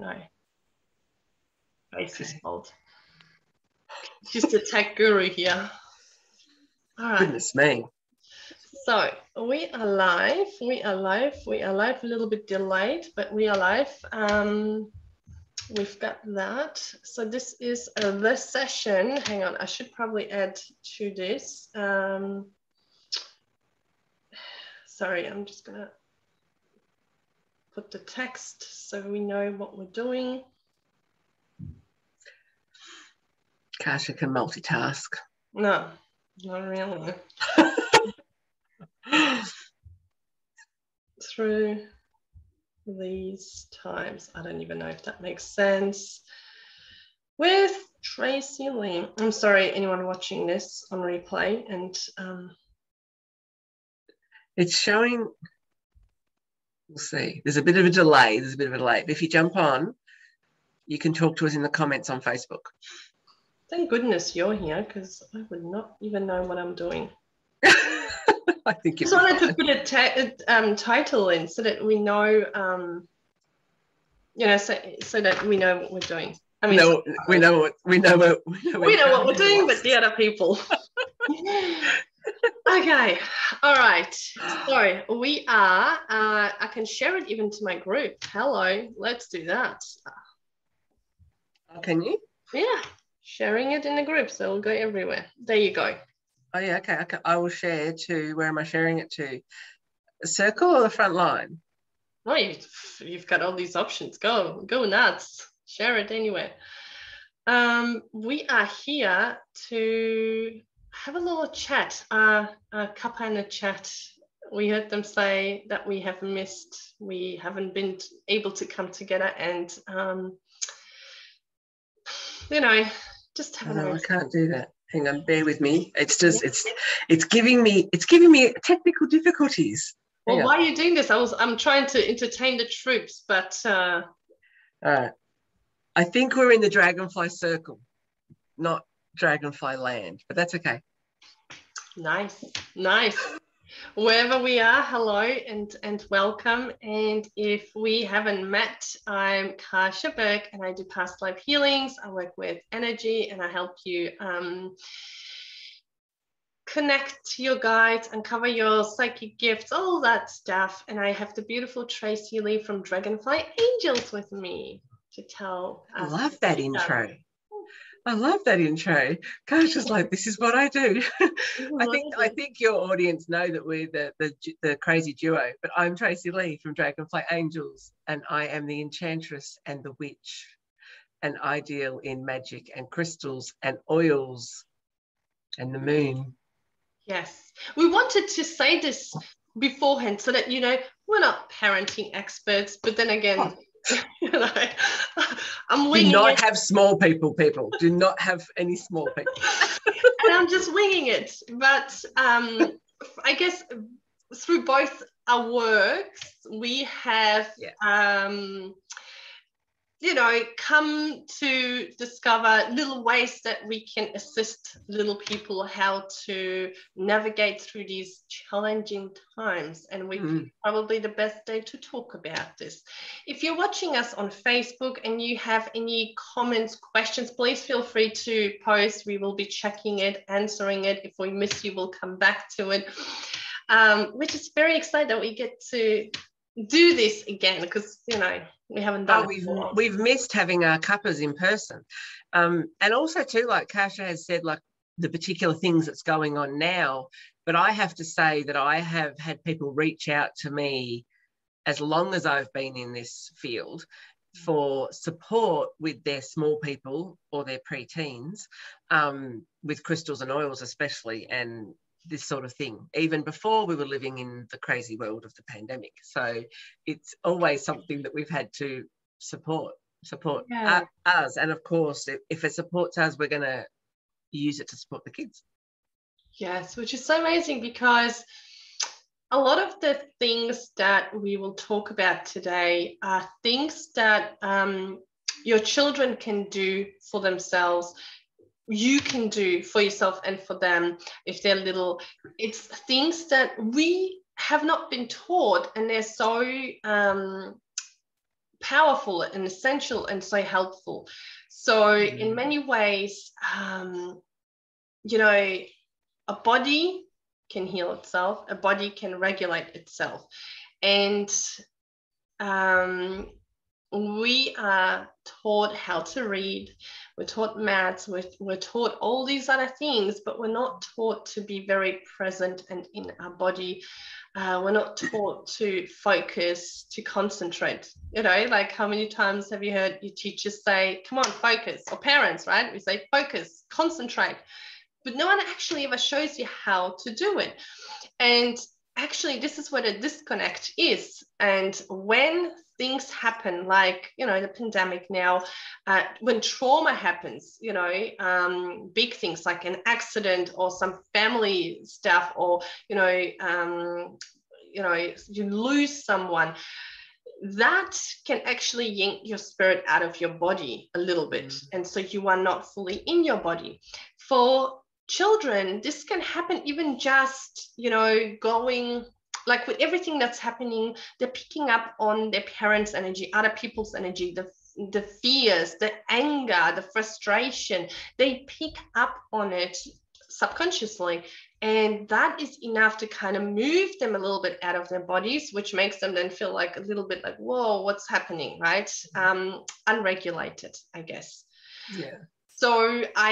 know. Tracey's fault. She's the tech guru here. All right. Goodness me. So we are live. A little bit delayed, but we are live. We've got that. So this is the session. Hang on, I should probably add to this. Sorry, I'm just gonna put the text so we know what we're doing. Kasha can multitask. No, not really. Through these times, I don't even know if that makes sense. With Tracey-Lee. I'm sorry, anyone watching this on replay, and it's showing. We'll see. There's a bit of a delay. But if you jump on, you can talk to us in the comments on Facebook. Thank goodness you're here, because I would not even know what I'm doing. I think I just wanted to put a title in so that we know, you know, so that we know what we're doing. I mean, we know what we're doing, but the other people. Okay, all right. So we are. I can share it even to my group. Hello, let's do that. Can you? Yeah, sharing it in the group, so it'll go everywhere. There you go. Oh yeah, okay. I will share to. Where am I sharing it to? A circle or the front line? Oh, you've got all these options. Go nuts. Share it anywhere. We are here to have a little chat, a cuppa and a chat. We heard them say that we have missed. We haven't been able to come together and, you know, just have a nice. I can't do that. Hang on, bear with me. It's just it's giving me technical difficulties. Well, why are you doing this? I'm trying to entertain the troops, but I think we're in the dragonfly circle, not dragonfly land, but that's okay. Nice. Wherever we are, hello and welcome. And if we haven't met, I'm Kasha Burke and I do past life healings. I work with energy and I help you connect your guides, uncover your psychic gifts, all that stuff. And I have the beautiful Tracey-Lee from Dragonfly Angels with me to tell us. I love that intro. Gosh, it's like, this is what I do. I think your audience know that we're the crazy duo, but I'm Tracey-Lee from Dragonfly Angels, and I am the enchantress and the witch, and I deal in magic and crystals and oils and the moon. Yes, we wanted to say this beforehand so that, you know, we're not parenting experts, but then again, you know, I'm winging it. Do not have small people. Do not have any small people. And I'm just winging it. But I guess through both our works, we have, you know, come to discover little ways that we can assist little people how to navigate through these challenging times. And we probably the best day to talk about this. If you're watching us on Facebook and you have any comments, questions, please feel free to post. We will be checking it, answering it. If we miss you, we'll come back to it. We're just very excited that we get to do this again because, you know, we haven't done it before. We've missed having our cuppas in person. And also too, like Kasha has said, like the particular things that's going on now, but I have to say that I have had people reach out to me as long as I've been in this field for support with their small people or their preteens, with crystals and oils especially, and this sort of thing, even before we were living in the crazy world of the pandemic. So it's always something that we've had to support us. And of course, if it supports us, we're going to use it to support the kids. Yes, which is so amazing because a lot of the things that we will talk about today are things that your children can do for themselves. You can do for yourself and for them if they're little. It's things that we have not been taught, and they're so powerful and essential and so helpful. So in many ways, you know, a body can heal itself, a body can regulate itself. And we are taught how to read, we're taught maths, we're taught all these other things, but we're not taught to be very present and in our body. We're not taught to focus, to concentrate. You know, like how many times have you heard your teachers say, come on, focus, or parents, right? We say focus, concentrate, but no one actually ever shows you how to do it. And actually, this is where the disconnect is. And when things happen, like, you know, the pandemic now, when trauma happens, you know, big things like an accident or some family stuff, or, you know, you lose someone, that can actually yank your spirit out of your body a little bit. And so you are not fully in your body. For children, this can happen even just, you know, going, like with everything that's happening, they're picking up on their parents' energy, other people's energy, the fears, the anger, the frustration. They pick up on it subconsciously, and that is enough to kind of move them a little bit out of their bodies, which makes them then feel like a little bit like, whoa, what's happening, right? Unregulated, I guess. Yeah. So I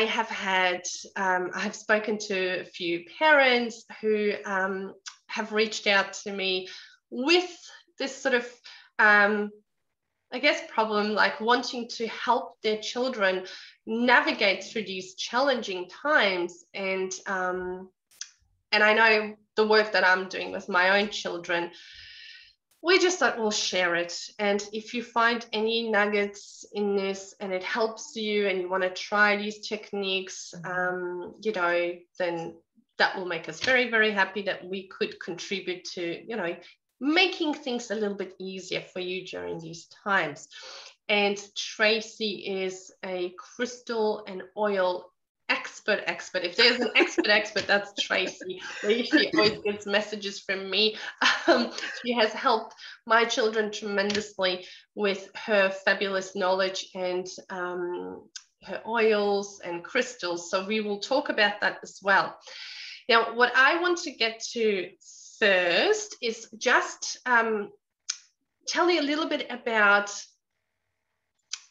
have spoken to a few parents who have reached out to me with this sort of, I guess, problem, like wanting to help their children navigate through these challenging times. And I know the work that I'm doing with my own children, we just thought we'll share it. And if you find any nuggets in this and it helps you and you want to try these techniques, you know, then that will make us very, very happy that we could contribute to, you know, making things a little bit easier for you during these times. And Tracey is a crystal and oil expert. If there's an expert, that's Tracey. She always gets messages from me. She has helped my children tremendously with her fabulous knowledge and her oils and crystals. So we will talk about that as well. Now, what I want to get to first is just tell you a little bit about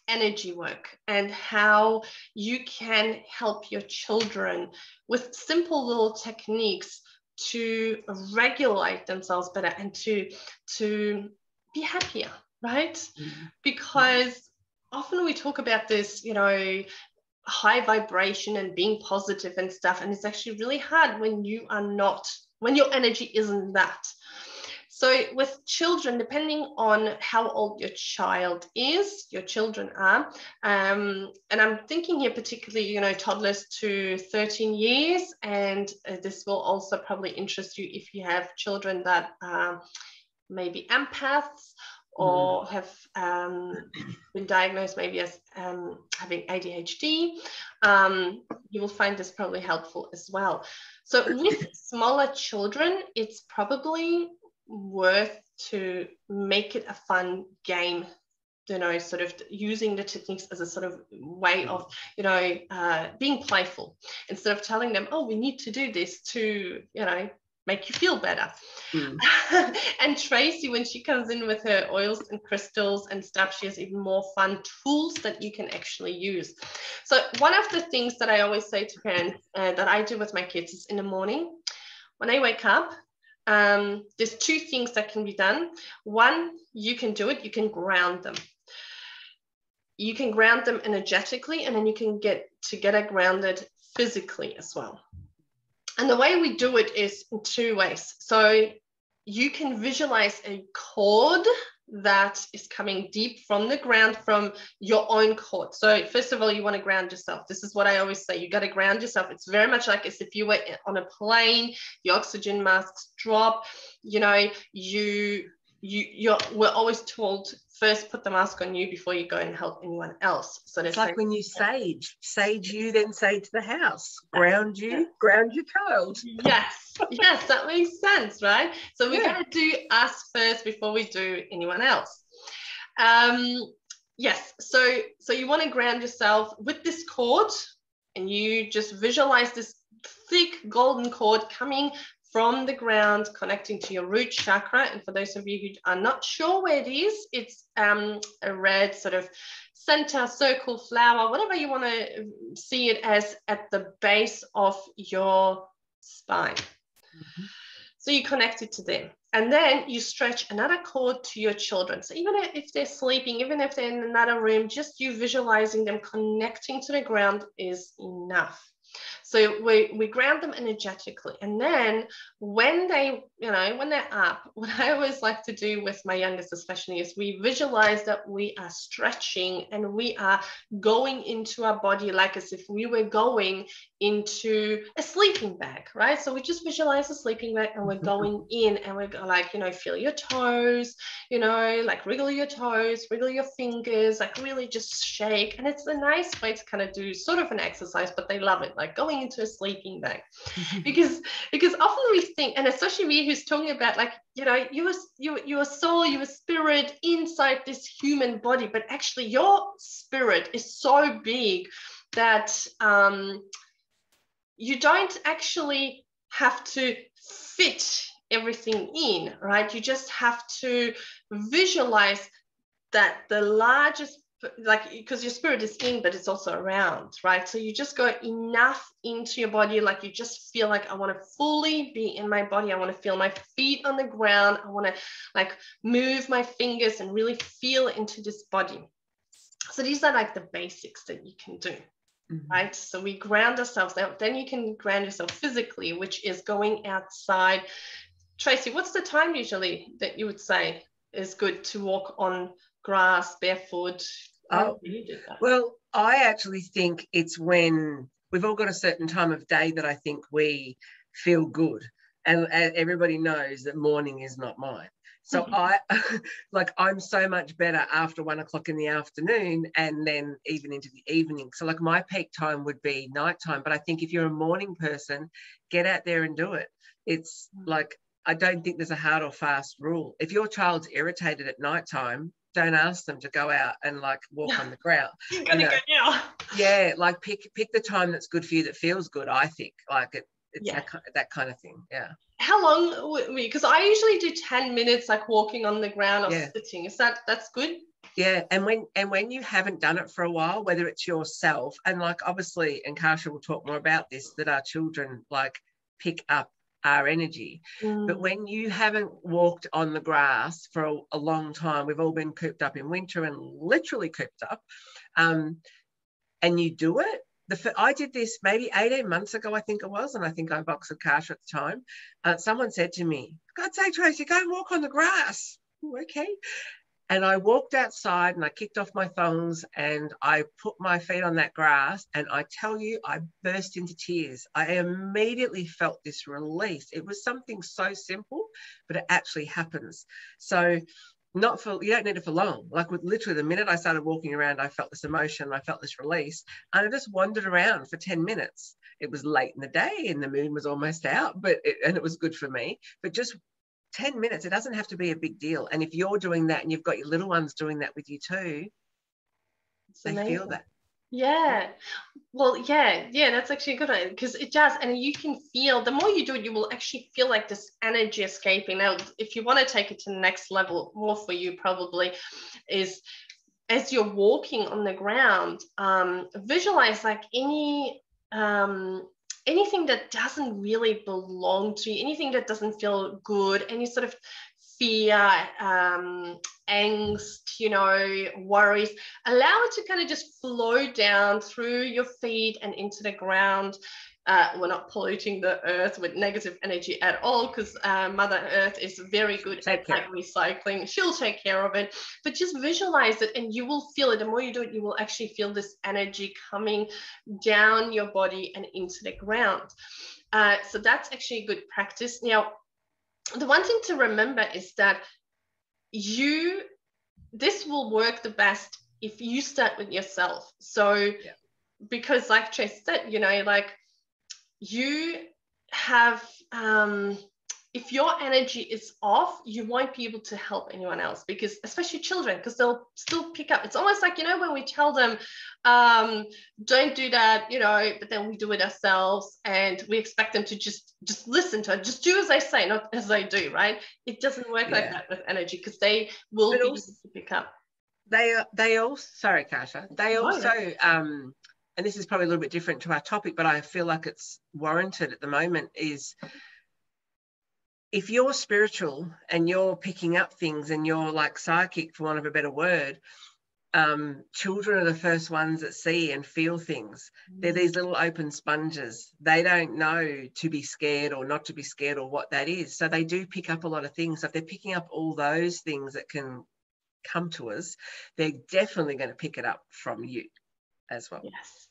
energy work and how you can help your children with simple little techniques to regulate themselves better and to be happier, right? Because often we talk about this, you know, high vibration and being positive and stuff, and it's actually really hard when you are not, when your energy isn't that. So with children, depending on how old your child is, your children are, and I'm thinking here particularly, you know, toddlers to 13 years, and this will also probably interest you if you have children that are maybe empaths or have been diagnosed maybe as having ADHD. You will find this probably helpful as well. So with smaller children, it's probably worth to make it a fun game, you know, sort of using the techniques as a sort of way of, you know, being playful instead of telling them, oh, we need to do this to, you know, make you feel better. And Tracey, when she comes in with her oils and crystals and stuff, she has even more fun tools that you can actually use. So one of the things that I always say to parents that I do with my kids is in the morning, when they wake up, there's two things that can be done. One, you can do it, you can ground them. You can ground them energetically, and then you can get grounded physically as well. And the way we do it is in two ways. So you can visualize a cord that is coming deep from the ground, from your own cord. So first of all, you want to ground yourself. This is what I always say. You got to ground yourself. It's very much like as if you were on a plane, your oxygen masks drop, you know, we're always told first put the mask on you before you go and help anyone else. So it's like when you sage you, then sage the house. Ground you, ground your child. Yes, that makes sense, right? So we got to do us first before we do anyone else. Yes, so you want to ground yourself with this cord, and you just visualize this thick golden cord coming from the ground, connecting to your root chakra. And for those of you who are not sure where it is, it's a red sort of center, circle, flower, whatever you want to see it as, at the base of your spine. Mm-hmm. So you connect it to them. And then you stretch another cord to your children. So even if they're sleeping, even if they're in another room, just you visualizing them connecting to the ground is enough. So we ground them energetically. And then when they, when they're up, what I always like to do with my youngest especially is we visualize that we are stretching and we are going into our body like as if we were going into a sleeping bag, right? So we just visualize a sleeping bag and we're going in, and we're like, feel your toes, like wriggle your toes, wriggle your fingers, like really just shake. And it's a nice way to kind of do sort of an exercise, but they love it, like going into a sleeping bag. because often we think, and especially me who's talking about like, your soul, your spirit inside this human body, but actually your spirit is so big that you don't actually have to fit everything in, right? You just have to visualize that the largest, like, because your spirit is in, but it's also around, right? So you just go enough into your body, like you just feel like, I want to fully be in my body. I want to feel my feet on the ground. I want to like move my fingers and really feel into this body. So these are like the basics that you can do. Right? So we ground ourselves. Then you can ground yourself physically, which is going outside. Tracy, what's the time usually that you would say is good to walk on grass barefoot? How do you do that? Well, I actually think it's when we've all got a certain time of day that I think we feel good. And everybody knows that morning is not mine. So I'm so much better after 1 o'clock in the afternoon and then even into the evening. So like my peak time would be nighttime. But I think if you're a morning person, get out there and do it. It's like, I don't think there's a hard or fast rule. If your child's irritated at nighttime, don't ask them to go out and like walk on the ground. You're gonna go now. Yeah, like pick the time that's good for you, that feels good. I think like it's that kind of thing. Yeah. How long would we? Because I usually do 10 minutes, like walking on the ground or sitting. Is that's good? Yeah, and when you haven't done it for a while, whether it's yourself, and like obviously, and Kasia will talk more about this, that our children like pick up our energy. But when you haven't walked on the grass for a long time, we've all been cooped up in winter and literally cooped up, and you do it. I did this maybe 18 months ago, I think it was, and I think I boxed with Kasia at the time. Someone said to me, God's sake, Tracy, go and walk on the grass. Okay. And I walked outside and I kicked off my thongs and I put my feet on that grass, and I tell you, I burst into tears. I immediately felt this release. It was something so simple, but it actually happens. So you don't need it for long. Like with literally the minute I started walking around, I felt this emotion, I felt this release, and I just wandered around for 10 minutes. It was late in the day and the moon was almost out, and it was good for me. But just 10 minutes, it doesn't have to be a big deal. And if you're doing that and you've got your little ones doing that with you too, they feel that. Yeah. Well, yeah, that's actually a good one, because it does. And you can feel, the more you do it, you will actually feel like this energy escaping. Now, if you want to take it to the next level, more for you probably, is as you're walking on the ground, visualize like anything that doesn't really belong to you, anything that doesn't feel good, any sort of fear, angst, worries, allow it to kind of just flow down through your feet and into the ground. We're not polluting the earth with negative energy at all, because Mother Earth is very good at like recycling. She'll take care of it, but just visualize it and you will feel it. The more you do it, you will actually feel this energy coming down your body and into the ground. So that's actually a good practice. Now, the one thing to remember is that this will work the best if you start with yourself. So because like Trace said, like you have if your energy is off, you won't be able to help anyone else, because especially children, because they'll still pick up. It's almost like, when we tell them, don't do that, but then we do it ourselves and we expect them to just listen to it, just do as they say, not as they do, right? It doesn't work like that with energy, because they will be able to pick up. They also, sorry, Kasha, they also, and this is probably a little bit different to our topic, but I feel like it's warranted at the moment, is if you're spiritual and you're picking up things and you're like psychic, for want of a better word, children are the first ones that see and feel things. They're these little open sponges. They don't know to be scared or not to be scared or what that is. So they do pick up a lot of things. So if they're picking up all those things that can come to us, they're definitely going to pick it up from you as well.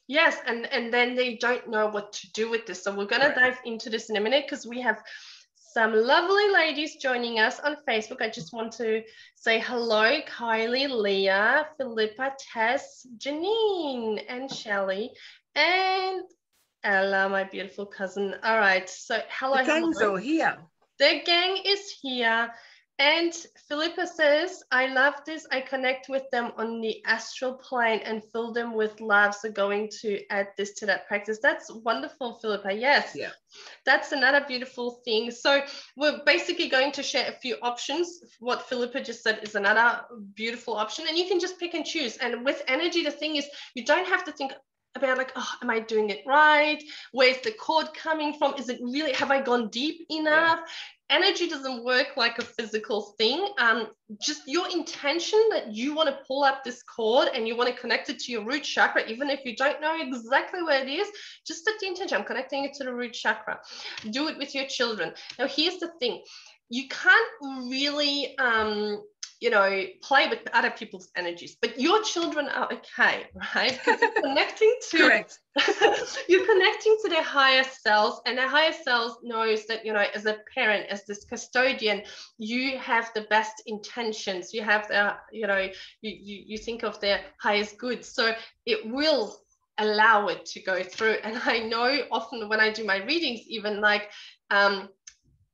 Yes, and then they don't know what to do with this. So we're going to dive into this in a minute, because we have some lovely ladies joining us on Facebook. I just want to say hello: Kylie, Leah, Philippa, Tess, Janine, and Shelley, and Ella, my beautiful cousin. All right, so hello. The gang's all here. The gang is here. And Philippa says, I love this. I connect with them on the astral plane and fill them with love. So going to add this to that practice. That's wonderful, Philippa. Yes. Yeah. That's another beautiful thing. So we're basically going to share a few options. What Philippa just said is another beautiful option. And you can just pick and choose. And with energy, the thing is, you don't have to think about like, oh, am I doing it right? Where's the cord coming from? Is it really, have I gone deep enough? Energy doesn't work like a physical thing. Just your intention that you want to pull up this cord and you want to connect it to your root chakra, even if you don't know exactly where it is, just set the intention. I'm connecting it to the root chakra. Do it with your children. Now, here's the thing. You can't really, play with other people's energies, but your children are okay, right? Because you're connecting to Correct. You're connecting to their higher selves, and their higher selves knows that, as a parent, as this custodian, you have the best intentions. You have the, you think of their highest good. So it will allow it to go through. And I know often when I do my readings, even like,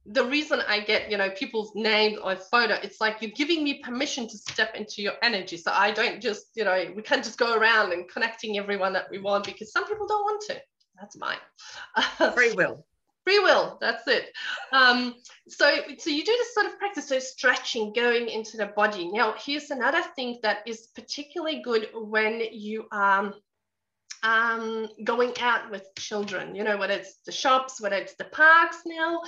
the reason I get, people's names or photo, it's like you're giving me permission to step into your energy. So I don't just, we can't just go around and connecting everyone that we want, because some people don't want to. That's fine. Free will. Free will, that's it. So you do this sort of practice, so stretching, going into the body. Now, here's another thing that is particularly good when you are going out with children, whether it's the shops, whether it's the parks now,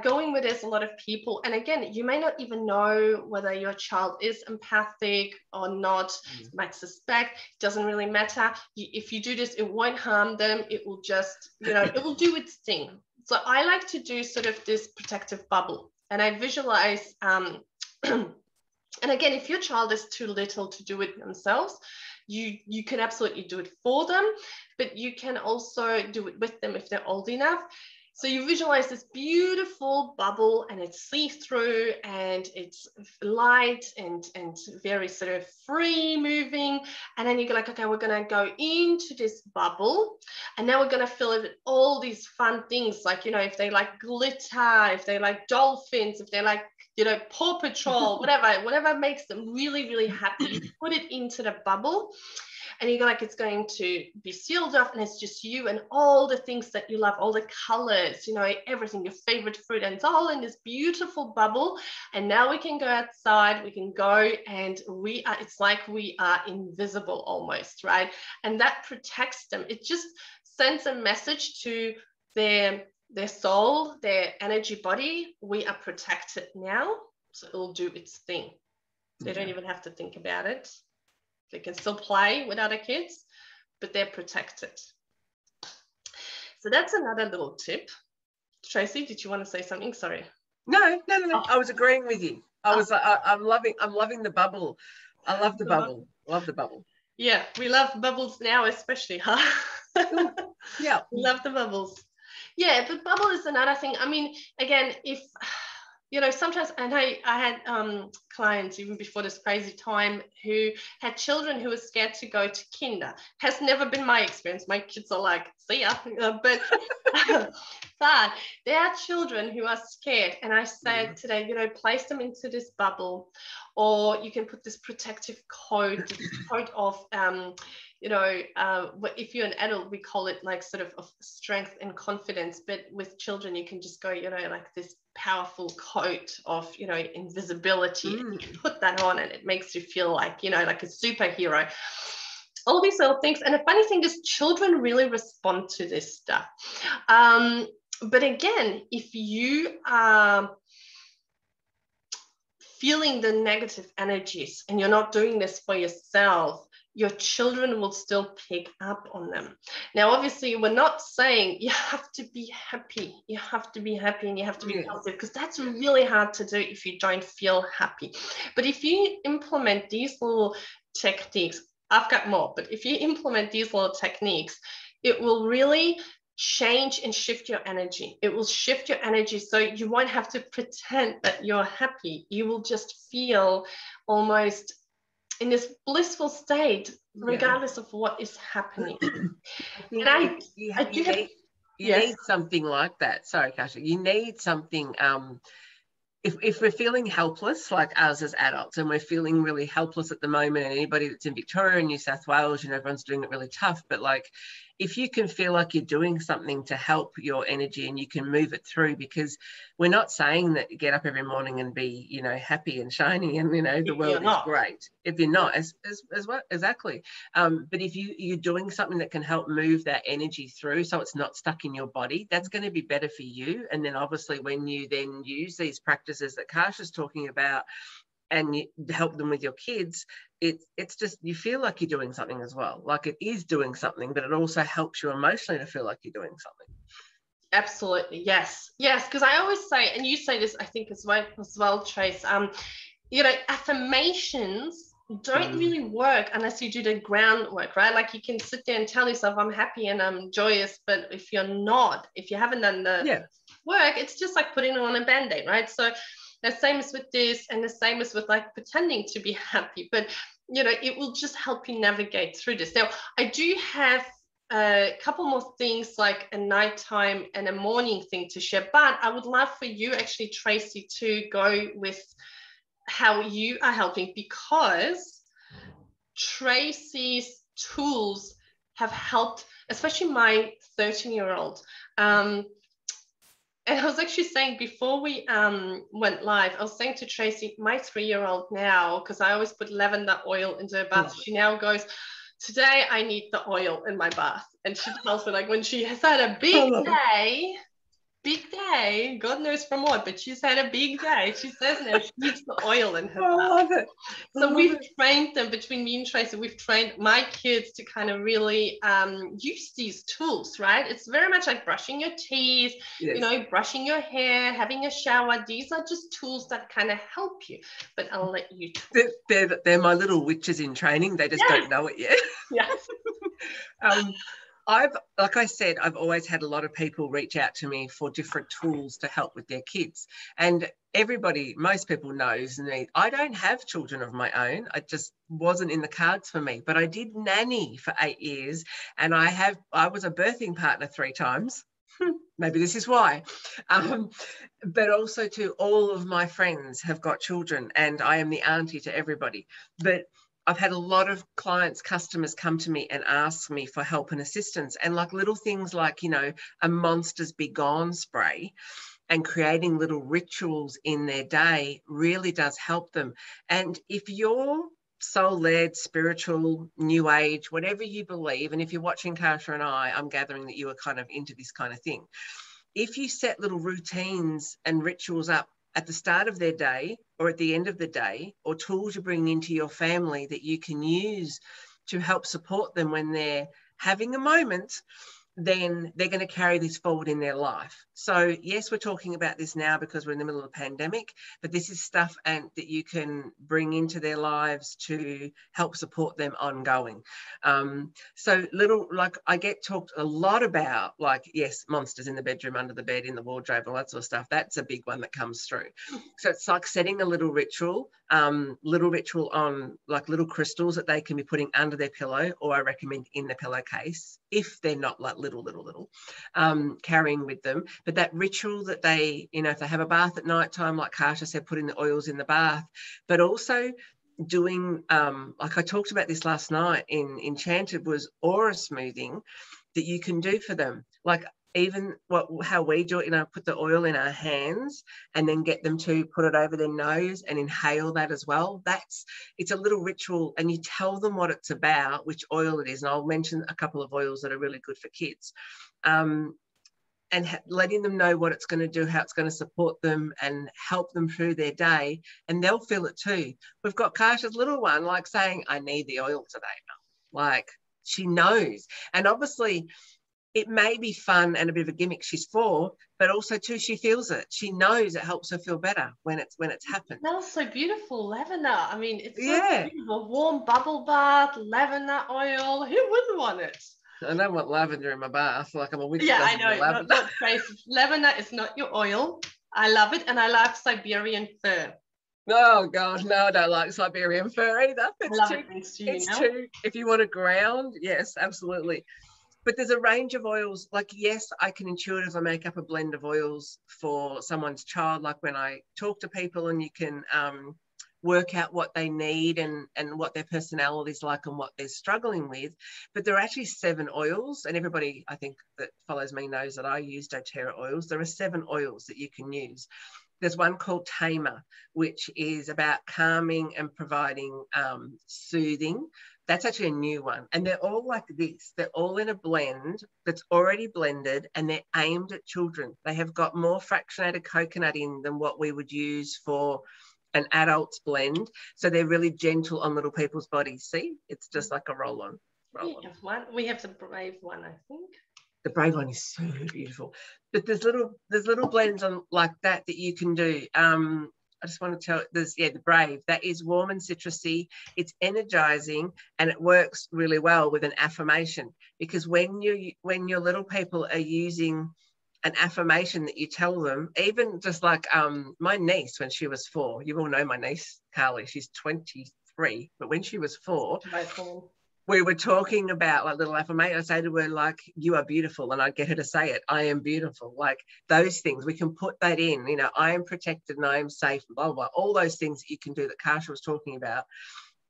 going where there's a lot of people. And again, you may not even know whether your child is empathic or not. You might suspect. It doesn't really matter. If you do this, it won't harm them. It will just, it will do its thing. So I like to do sort of this protective bubble, and I visualize, and again, if your child is too little to do it themselves, you can absolutely do it for them, but you can also do it with them if they're old enough. So you visualize this beautiful bubble, and it's see-through, and it's light and very sort of free moving. And then you go like, okay, we're going to go into this bubble, and now we're going to fill it with all these fun things, like, if they like glitter, if they like dolphins, if they like, Paw Patrol, whatever makes them really, really happy, you put it into the bubble. And you go like, it's going to be sealed off, and it's just you and all the things that you love, all the colors, everything, your favorite fruit, and it's all in this beautiful bubble. And now we can go outside, we can go, and it's like we are invisible almost, right? And that protects them. It just sends a message to their soul, their energy body. We are protected now, so it'll do its thing. They don't even have to think about it. They can still play with other kids, but they're protected. So that's another little tip. Tracy, did you want to say something? Sorry. No. Oh. I was agreeing with you. I'm loving the bubble. I love the bubble. Love the bubble. Yeah, we love bubbles now, especially, huh? Yeah. We love the bubbles. Yeah, but bubble is another thing. I mean, again, if you know, sometimes, and I had clients even before this crazy time who had children who were scared to go to kinder. Has never been my experience. My kids are like, see ya. But but there are children who are scared. And I said today, you know, place them into this bubble, or you can put this protective coat, this coat of, you know, if you're an adult, we call it like sort of strength and confidence. But with children, you can just go, you know, like this powerful coat of, you know, invisibility. And you can put that on and it makes you feel like, you know, like a superhero. All these little things. And the funny thing is children really respond to this stuff. But again, if you are feeling the negative energies and you're not doing this for yourself, your children will still pick up on them. Now, obviously, we're not saying you have to be happy. You have to be happy and you have to be positive, because that's really hard to do if you don't feel happy. But if you implement these little techniques, I've got more, but if you implement these little techniques, it will really change and shift your energy. It will shift your energy so you won't have to pretend that you're happy. You will just feel almost in this blissful state, regardless of what is happening. You need something like that. Sorry, Kasha. You need something. If we're feeling helpless, like us as adults, and we're feeling really helpless at the moment, and anybody that's in Victoria and New South Wales, you know, everyone's doing it really tough. But like, if you can feel like you're doing something to help your energy and you can move it through, because we're not saying that you get up every morning and be, you know, happy and shiny and, you know, the world is great. If you're not, as well, exactly. But if you're doing something that can help move that energy through so it's not stuck in your body, that's going to be better for you. And then obviously when you then use these practices that Kasha's talking about and you help them with your kids, it's just, you feel like you're doing something as well. Like it is doing something, but it also helps you emotionally to feel like you're doing something. Absolutely. Yes. Because I always say, and you say this, I think as well, Trace, you know, affirmations don't really work unless you do the groundwork, right? Like you can sit there and tell yourself, I'm happy and I'm joyous, but if you haven't done the work, it's just like putting on a Band-Aid, right? So the same as with this, and the same as with like pretending to be happy, but you know, it will just help you navigate through this. Now, I do have a couple more things, like a nighttime and a morning thing to share, but I would love for you actually, Tracy, to go with how you are helping, because Tracy's tools have helped, especially my 13-year-old. And I was actually saying before we went live, I was saying to Tracy, my 3-year-old now, because I always put lavender oil into her bath, she now goes, today I need the oil in my bath. And she tells me, like, when she has had a big day, God knows from what, but she's had a big day. She says now she needs the oil in her bath. I love it. So we've trained them, between me and Tracy, we've trained my kids to kind of really use these tools, right? It's very much like brushing your teeth, you know, brushing your hair, having a shower. These are just tools that kind of help you, but I'll let you talk. They're my little witches in training. They just don't know it yet. Yes. Like I said, I've always had a lot of people reach out to me for different tools to help with their kids. And most people knows me. I don't have children of my own. It just wasn't in the cards for me. But I did nanny for 8 years, and I was a birthing partner 3 times. Maybe this is why. But also to all of my friends have got children, and I am the auntie to everybody. But I've had a lot of clients, customers come to me and ask me for help and assistance, and like little things like, you know, a Monsters Be Gone spray and creating little rituals in their day really does help them. And if you're soul-led, spiritual, new age, whatever you believe, and if you're watching Kasha and I'm gathering that you are kind of into this kind of thing. If you set little routines and rituals up at the start of their day or at the end of the day, or tools you bring into your family that you can use to help support them when they're having a moment, then they're going to carry this forward in their life. So yes, we're talking about this now because we're in the middle of a pandemic, but this is stuff and that you can bring into their lives to help support them ongoing. So little, like I get talked a lot about, like, yes, monsters in the bedroom, under the bed, in the wardrobe, all that sort of stuff. That's a big one that comes through. So it's like setting a little ritual on like little crystals that they can be putting under their pillow, or I recommend in the pillowcase if they're not like little, carrying with them. But that ritual that they, you know, if they have a bath at night time, like Kasia said, putting the oils in the bath, but also doing, like I talked about this last night in Enchanted, was aura smoothing that you can do for them. Like even how we do it, you know, put the oil in our hands and then get them to put it over their nose and inhale that as well. It's a little ritual, and you tell them what it's about, which oil it is. And I'll mention a couple of oils that are really good for kids. And letting them know what it's going to do, how it's going to support them and help them through their day, and they'll feel it too. We've got Kasia's little one like saying, I need the oil today. Like she knows. And obviously it may be fun and a bit of a gimmick, she's 4, but also too, she feels it. She knows it helps her feel better when it's happened. It smells so beautiful, lavender. I mean, it's so beautiful. Warm bubble bath, lavender oil. Who wouldn't want it? I don't want lavender in my bath. Like I'm a witch. Yeah, I know. Not Tracy. Lavender is not your oil. I love it, and I love Siberian fir. Oh God, no, I don't like Siberian fir either. It's too. If you want to ground, yes, absolutely. But there's a range of oils. Like, yes, I can intuitively make up a blend of oils for someone's child. Like when I talk to people, and you can work out what they need and what their personality is like and what they're struggling with. But there are actually 7 oils, and everybody I think that follows me knows that I use doTERRA oils. There are 7 oils that you can use. There's one called Tamer, which is about calming and providing soothing. That's actually a new one. And they're all like this. They're all in a blend that's already blended, and they're aimed at children. They have got more fractionated coconut in than what we would use for an adult's blend. So they're really gentle on little people's bodies. See, it's just like a roll-on. We have the Brave one, I think. The Brave one is so beautiful. But there's little blends on like that you can do. I just want to tell the Brave, that is warm and citrusy. It's energizing, and it works really well with an affirmation, because when your little people are using an affirmation that you tell them, even just like my niece when she was 4, you all know my niece Carly, she's 23, but when she was 4, we were talking about like little affirmation. I say to her, like, you are beautiful, and I'd get her to say it, I am beautiful. Like those things, we can put that in, you know, I am protected and I am safe, blah, blah, blah. All those things that you can do that Kasia was talking about.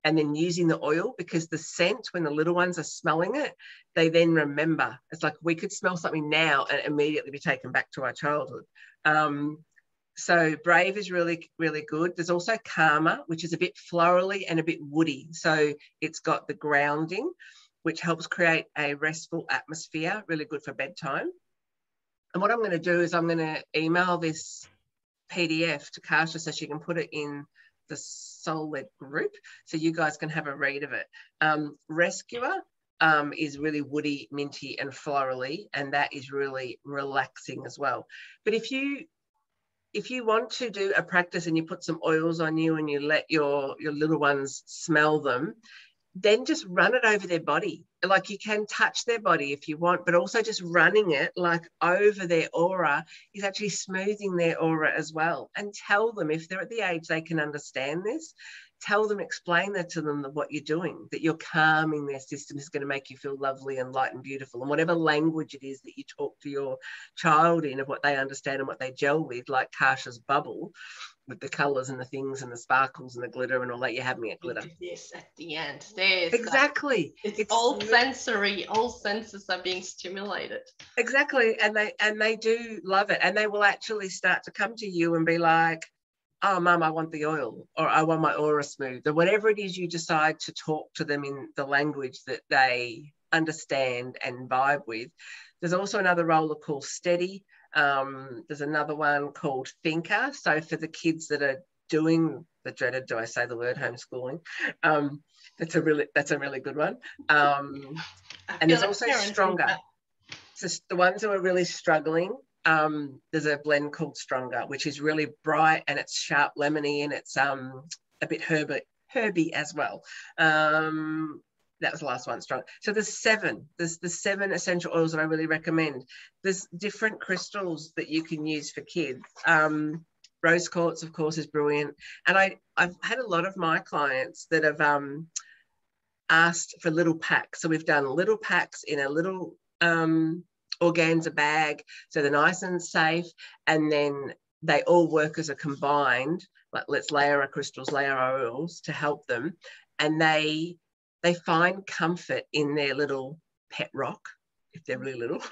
And then using the oil, because the scent, when the little ones are smelling it, they then remember. It's like we could smell something now and immediately be taken back to our childhood. So Brave is really, really good. There's also Calmer, which is a bit florally and a bit woody. So it's got the grounding, which helps create a restful atmosphere, really good for bedtime. And what I'm going to do is I'm going to email this PDF to Kasia so she can put it in the Soul-Led group so you guys can have a read of it. Rescuer is really woody, minty and florally, and that is really relaxing as well. But if you want to do a practice and you put some oils on you and you let your little ones smell them, then just run it over their body. Like you can touch their body if you want, but also just running it like over their aura is actually smoothing their aura as well. And tell them, if they're at the age they can understand this, tell them, explain that to them, that what you're doing, that you're calming their system is going to make you feel lovely and light and beautiful. And whatever language it is that you talk to your child in, of what they understand and what they gel with, like Kasia's bubble, with the colours and the things and the sparkles and the glitter and all that, you're having it glitter. Yes, at the end. There's exactly. It's all sensory. All senses are being stimulated. Exactly, and they do love it, and they will actually start to come to you and be like, oh, Mum, I want the oil, or I want my aura smooth, or whatever it is you decide to talk to them in the language that they understand and vibe with. There's also another roller called Steady. There's another one called Thinker. So for the kids that are doing the dreaded, do I say the word, homeschooling, that's a really good one. And there's also Stronger. So the ones who are really struggling, there's a blend called Stronger, which is really bright and it's sharp lemony and it's a bit herby as well. That was the last one, Strong. So there's 7. There's the 7 essential oils that I really recommend. There's different crystals that you can use for kids. Rose quartz, of course, is brilliant. And I've had a lot of my clients that have asked for little packs. So we've done little packs in a little organza bag, so they're nice and safe, and then they all work as a combined, like let's layer our crystals, layer our oils to help them, and they find comfort in their little pet rock if they're really little.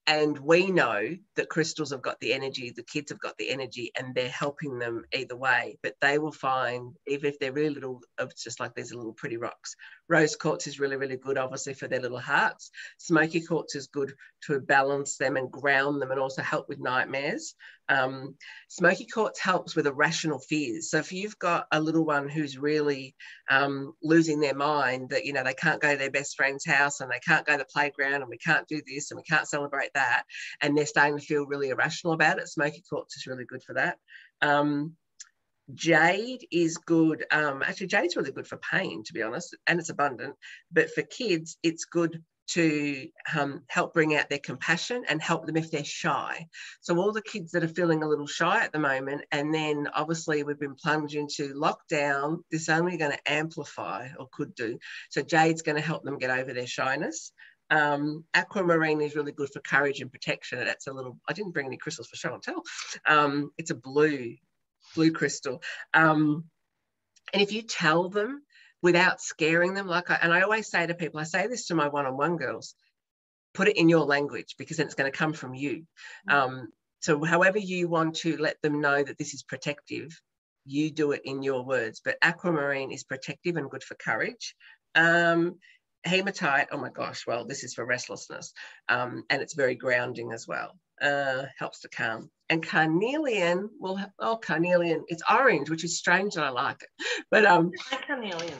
And we know that crystals have got the energy, the kids have got the energy, and they're helping them either way. But they will find, even if they're really little, it's just like these little pretty rocks. Rose quartz is really, really good, obviously, for their little hearts. Smoky quartz is good to balance them and ground them and also help with nightmares. Smoky quartz helps with irrational fears. So if you've got a little one who's really losing their mind, that, you know, they can't go to their best friend's house and they can't go to the playground and we can't do this and we can't celebrate that, and they're starting to feel really irrational about it, smoky quartz is really good for that. Jade is good. Actually, jade's really good for pain, to be honest, and it's abundant. But for kids, it's good to help bring out their compassion and help them if they're shy. So all the kids that are feeling a little shy at the moment, and then obviously we've been plunged into lockdown, this is only going to amplify, or could do. So jade's going to help them get over their shyness. Aquamarine is really good for courage and protection. And that's a little, I didn't bring any crystals for show and tell. It's a blue crystal. And if you tell them without scaring them, and I always say to people, I say this to my one-on-one girls, put it in your language, because then it's going to come from you. So however you want to let them know that this is protective, you do it in your words. But aquamarine is protective and good for courage. Hematite, oh my gosh, well, this is for restlessness, and it's very grounding as well. Helps to calm. And carnelian, carnelian, it's orange, which is strange that I like it. But I like carnelian.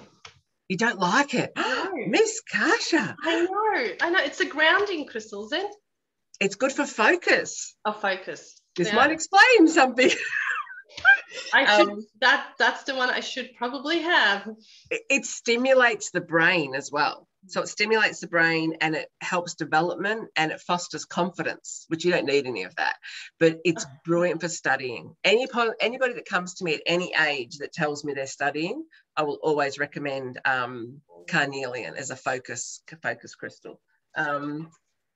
You don't like it? No. Miss Kasha. I know. It's a grounding crystal, is it? It's good for focus. Oh, focus. This might explain something. I should, that's the one I should probably have. It stimulates the brain as well. So it stimulates the brain and it helps development and it fosters confidence, which you don't need any of that. But it's brilliant for studying. Anybody that comes to me at any age that tells me they're studying, I will always recommend carnelian as a focus crystal.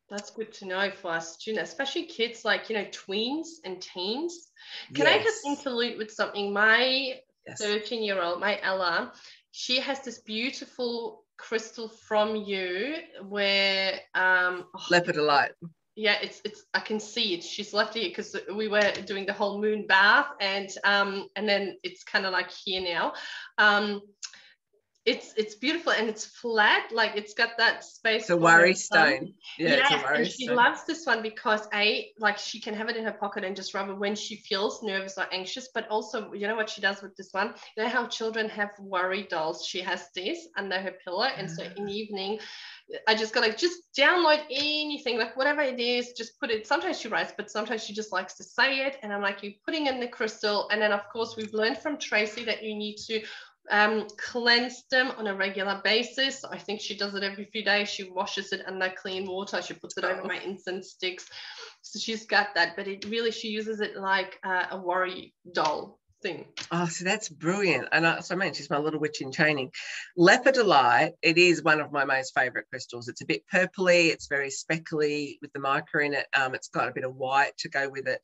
That's good to know for our students, especially kids like, tweens and teens. Can I just interlude with something? My 13-year-old, my Ella, she has this beautiful crystal from you where lepidolite. Yeah, it's I can see it. She's left it because we were doing the whole moon bath, and then it's kind of like here now. It's beautiful and it's flat, like it's got that space. It's a worry stone. Yeah, it's a worry and she stone. loves this one because she can have it in her pocket and just rub it when she feels nervous or anxious. But also, you know what she does with this one? You know how children have worry dolls? She has this under her pillow, and so in the evening, I just gotta download anything, like whatever it is, just put it. Sometimes she writes, but sometimes she just likes to say it, and I'm like, you're putting in the crystal, and then of course we've learned from Tracy that you need to cleanse them on a regular basis. I think she does it every few days. She washes it under clean water. She puts it over my incense sticks. So she's got that, but she uses it like a worry doll thing. Oh, so that's brilliant. And she's my little witch in training. Lepidolite, it is one of my most favorite crystals. It's a bit purpley, it's very speckly with the mica in it. It's got a bit of white to go with it.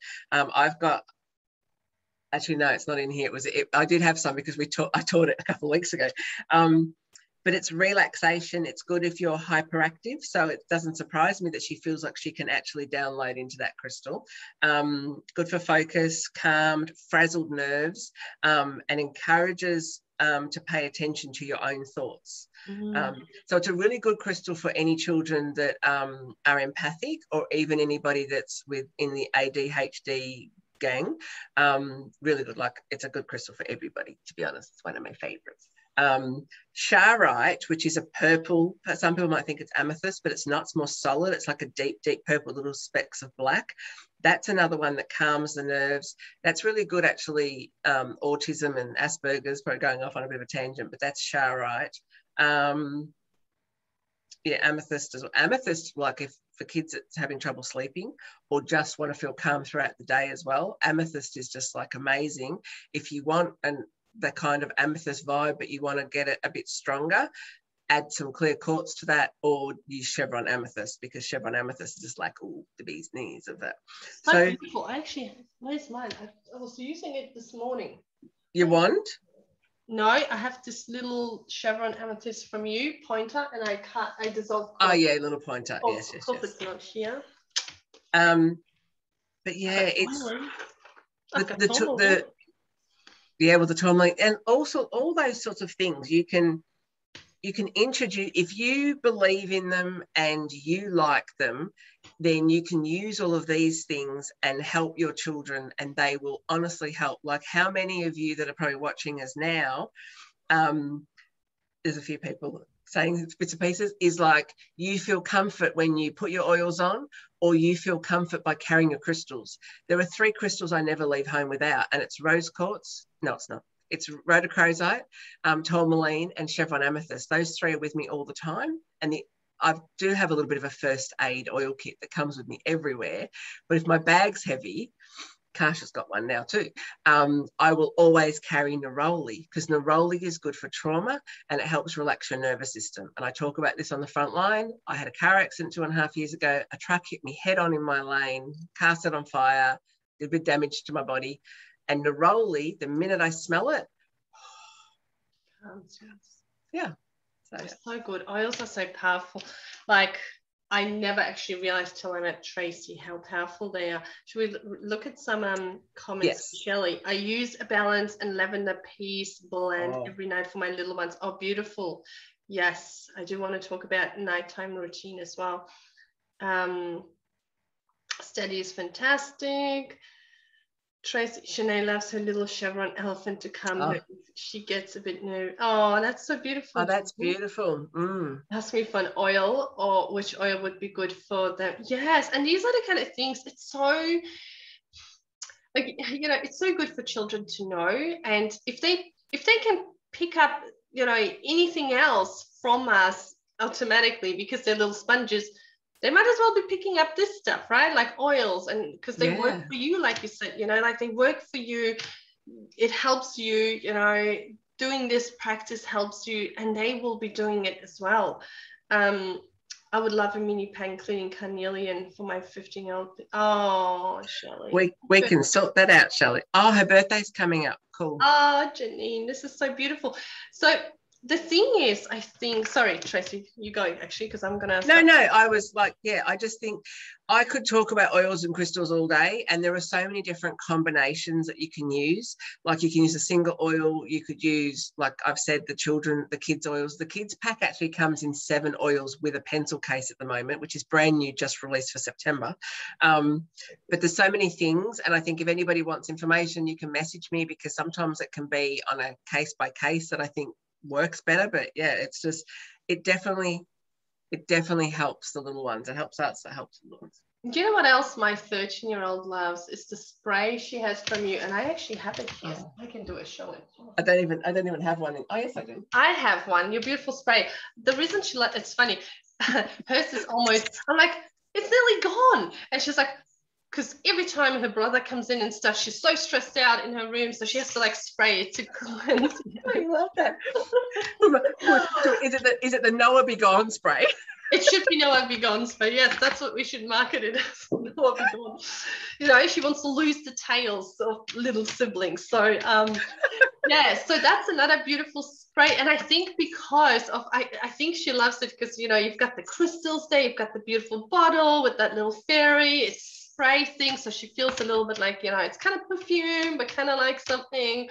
Actually, no, it's not in here. I did have some because I taught it a couple of weeks ago. But it's relaxation. It's good if you're hyperactive. So it doesn't surprise me that she feels like she can actually download into that crystal. Good for focus, calmed, frazzled nerves, and encourages to pay attention to your own thoughts. So it's a really good crystal for any children that are empathic, or even anybody that's in the ADHD gang. Really good. Like, it's a good crystal for everybody, to be honest. It's one of my favorites. Charite, which is a purple, some people might think it's amethyst, but it's not. It's more solid. It's like a deep, deep purple, little specks of black. That's another one that calms the nerves. That's really good, actually. Autism and Asperger's, probably going off on a bit of a tangent, but that's Charite. Yeah, amethyst as well. Amethyst, like if for kids that's having trouble sleeping or just want to feel calm throughout the day as well, amethyst is just like amazing. If you want the kind of amethyst vibe, but you want to get it a bit stronger, add some clear quartz to that, or use chevron amethyst, because chevron amethyst is just like, oh, the bee's knees of that. So beautiful. Actually, where's mine? I was using it this morning. You want? No, I have this little chevron amethyst from you, pointer, and I dissolve. Oh yeah, little pointer. Yes. Of course, it's not here. But yeah, it's the tourmaline, and also all those sorts of things you can introduce. If you believe in them and you like them, then you can use all of these things and help your children, and they will honestly help. Like, how many of you that are probably watching us now, there's a few people saying bits and pieces, is like you feel comfort when you put your oils on, or you feel comfort by carrying your crystals. There are 3 crystals I never leave home without, and it's rose quartz. No, it's not. It's rhodochrosite, tourmaline, and chevron amethyst. Those 3 are with me all the time. And I do have a little bit of a first aid oil kit that comes with me everywhere. But if my bag's heavy, Karsha's got one now too, I will always carry neroli, because neroli is good for trauma and it helps relax your nervous system. And I talk about this on the front line. I had a car accident 2.5 years ago. A truck hit me head on in my lane, car set on fire, did a bit of damage to my body. And neroli, the minute I smell it, yeah. So good. Oils are so powerful. Like, I never actually realized till I met Tracy how powerful they are. Should we look at some comments? Yes. Shelley, I use a balance and lavender peace blend every night for my little ones. Oh, beautiful. Yes, I do want to talk about nighttime routine as well. Steady is fantastic. Tracy, Shanae loves her little chevron elephant to calm her if she gets a bit new. Oh, that's so beautiful. Oh, that's beautiful. Ask me for an oil, or which oil would be good for them. Yes, and these are the kind of things, it's so, like, you know, it's so good for children to know. And if they can pick up, you know, anything else from us automatically, because they're little sponges, they might as well be picking up this stuff, right? Like oils, and because they work for you, like you said, you know, like they work for you. It helps you, you know, doing this practice helps you, and they will be doing it as well. I would love a mini pan cleaning carnelian for my 15-year-old. Oh, Shelley. We can sort that out, Shelley. Oh, her birthday's coming up. Cool. Oh, Janine, this is so beautiful. So the thing is, I think, sorry, Tracy, you go actually, because I'm going to. No, I was like, yeah, I just think I could talk about oils and crystals all day, and there are so many different combinations that you can use. Like, you can use a single oil, you could use, like I've said, the kids' oils. The kids' pack actually comes in 7 oils with a pencil case at the moment, which is brand new, just released for September. But there's so many things, and I think if anybody wants information, you can message me, because sometimes it can be on a case by case that I think works better. But yeah, it's just, it definitely helps the little ones. It helps us, it helps the little ones. Do you know what else my 13-year-old loves? Is the spray she has from you, and I actually have it here. I can do a show. I don't even have one. Oh yes, I do. I have one. Your beautiful spray. The reason she likes, it's funny, hers is almost, I'm like, it's nearly gone, and she's like, because every time her brother comes in and stuff, she's so stressed out in her room, so she has to like spray it to cleanse. I love that. Is it the Noah Be Gone spray? It should be Noah Be Gone spray. Yes, that's what we should market it as. Noah Be Gone. You know, she wants to lose the tails of little siblings. So yeah, so that's another beautiful spray. And I think because of, I think she loves it because, you know, you've got the crystals there, you've got the beautiful bottle with that little fairy. It's spray thing, so she feels a little bit like, you know, it's kind of perfume but kind of like something.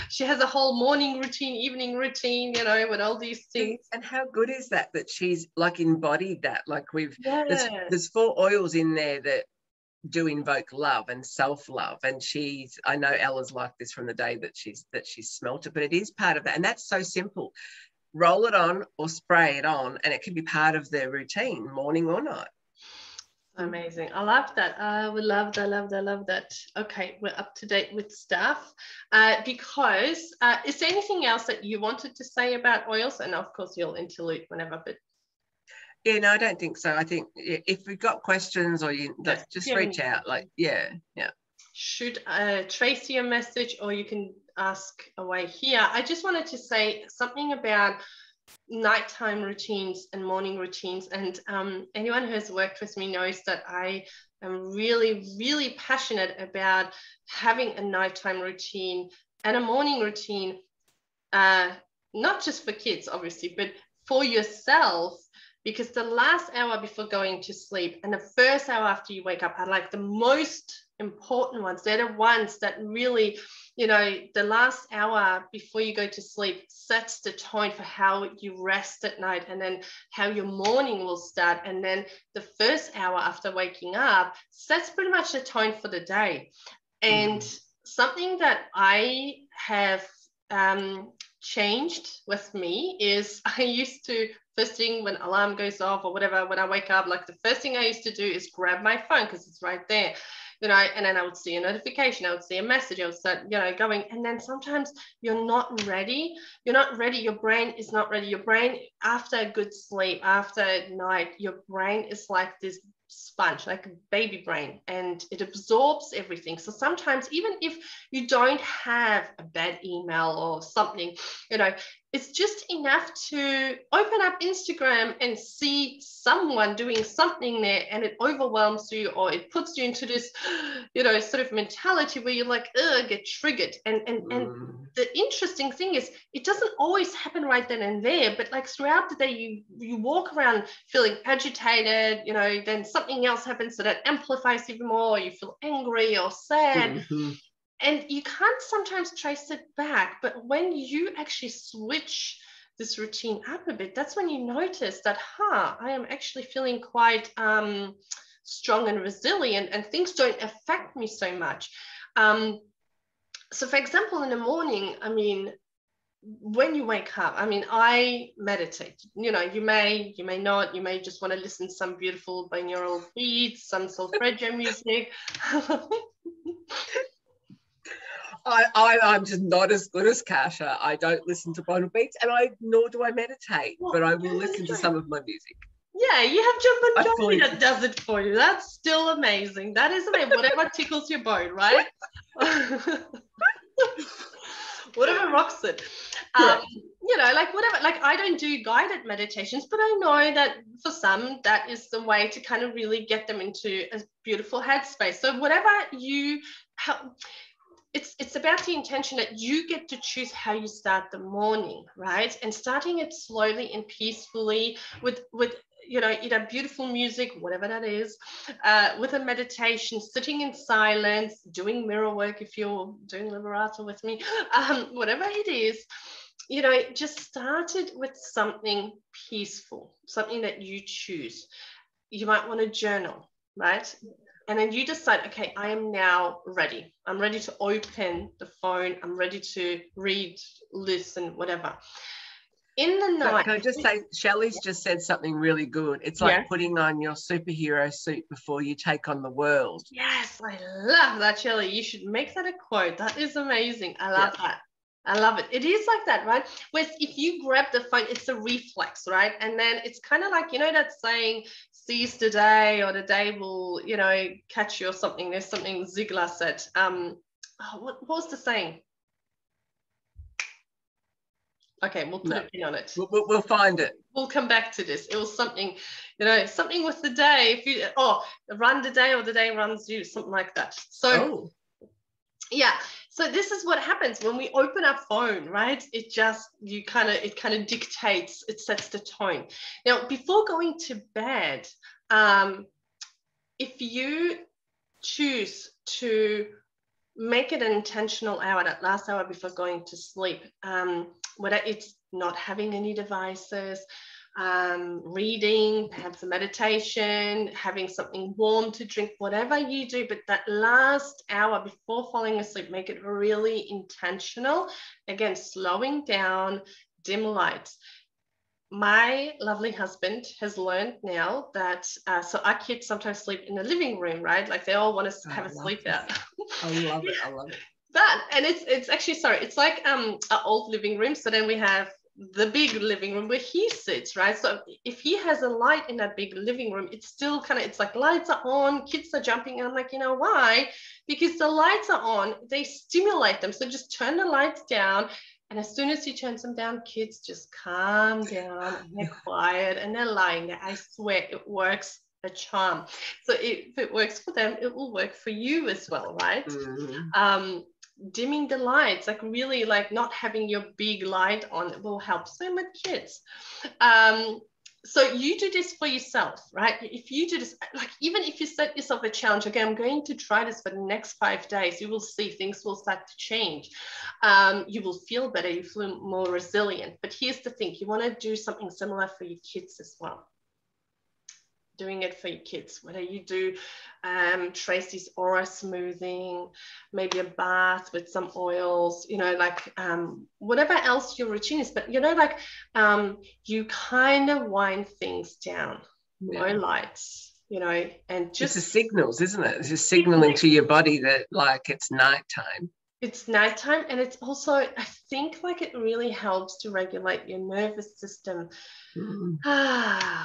She has a whole morning routine, evening routine, you know, with all these things. And how good is that she's like embodied that? Like there's 4 oils in there that do invoke love and self-love. And I know Ella's like this from the day that she's smelt it, but it is part of that. And that's so simple. Roll it on or spray it on, and it can be part of their routine, morning or night. Amazing. I love that. I would love that. Okay, we're up to date with stuff. Because is there anything else that you wanted to say about oils? And of course, you'll interlude whenever, but yeah, no, I don't think so. I think if we've got questions or just reach out. Yeah. Shoot Tracy a message, or you can ask away here. I just wanted to say something about nighttime routines and morning routines. And anyone who has worked with me knows that I am really, really passionate about having a nighttime routine and a morning routine, not just for kids, obviously, but for yourself. Because the last hour before going to sleep and the first hour after you wake up are like the most important ones. They're the ones that really, the last hour before you go to sleep sets the tone for how you rest at night, and then how your morning will start. And then the first hour after waking up sets pretty much the tone for the day. And something that I have changed with me is I used to, first thing when alarm goes off or whatever, when I wake up, like the first thing I used to do is grab my phone because it's right there, and then I would see a notification, I would see a message, I would start, going. And then sometimes you're not ready. Your brain is not ready. Your brain, after a good sleep, after night, your brain is like this sponge, like a baby brain, and it absorbs everything. So sometimes even if you don't have a bad email or something, it's just enough to open up Instagram and see someone doing something there, and it overwhelms you, or it puts you into this, sort of mentality where you're like, get triggered. And the interesting thing is, it doesn't always happen right then and there, but like throughout the day, you walk around feeling agitated, then something else happens, so that amplifies even more. You feel angry or sad. And you can't sometimes trace it back. But when you actually switch this routine up a bit, that's when you notice that, I am actually feeling quite strong and resilient, and things don't affect me so much. So for example, in the morning, when you wake up, I meditate. You may not, you may just want to listen to some beautiful binaural beats, some solfeggio music. I'm just not as good as Kasha. I don't listen to binaural beats, and nor do I meditate, but I will listen to some of my music. Yeah, you have John Bon Jovi that does it for you. That's still amazing. That is amazing. Whatever tickles your bone, right? Whatever rocks it. Whatever. Like, I don't do guided meditations, but I know that for some, that is the way to kind of really get them into a beautiful headspace. So whatever it's about the intention that you get to choose how you start the morning, right? And starting it slowly and peacefully with either beautiful music, whatever that is, with a meditation, sitting in silence, doing mirror work if you're doing Liberato with me, whatever it is, just start it with something peaceful, something that you choose. You might want to journal, right? And then you decide, okay, I am now ready. I'm ready to open the phone. I'm ready to read, listen, whatever. In the night. Can I just say, Shelley's just said something really good. It's like putting on your superhero suit before you take on the world. Yes, I love that, Shelley. You should make that a quote. That is amazing. I love that. I love it. It is like that, right? Where if you grab the phone, it's a reflex, right? And then it's kind of like, that saying, seize the day, or the day will, catch you, or something. There's something Ziegler said. What was the saying? Okay, we'll put a pin on it. We'll find it. We'll come back to this. It was something, something with the day. If you, run the day, or the day runs you, something like that. So, yeah. So this is what happens when we open our phone, right? It kind of dictates, it sets the tone. Now, before going to bed, if you choose to make it an intentional hour, that last hour before going to sleep, whether it's not having any devices, reading, perhaps a meditation, having something warm to drink, whatever you do. But that last hour before falling asleep, make it really intentional. Again, slowing down, dim lights. My lovely husband has learned now that, so our kids sometimes sleep in the living room, right? Like they all want to have a sleep out. I love it. I love it. And it's actually, sorry, it's like an old living room. So then we have the big living room where he sits, right? So if he has a light in that big living room, it's still kind of, it's like lights are on, kids are jumping. And I'm like, you know why? Because the lights are on, they stimulate them. So just turn the lights down. And as soon as he turns them down, kids just calm down and they're quiet and they're lying there. I swear it works a charm. So if it works for them, it will work for you as well, right? Mm-hmm. Dimming the lights, like really like not having your big light on, it will help. Same with kids. So you do this for yourself, right? If you do this, like even if you set yourself a challenge, okay, I'm going to try this for the next 5 days, you will see things will start to change. You will feel better, you feel more resilient. But here's the thing, you want to do something similar for your kids as well. Doing it for your kids, whether you do Tracey's aura smoothing, maybe a bath with some oils, you know, like whatever else your routine is, but you know, like you kind of wind things down, low lights, you know, and just it's the signals, isn't it? It's just signaling to your body that like it's nighttime. It's nighttime, and it's also, I think, like it really helps to regulate your nervous system.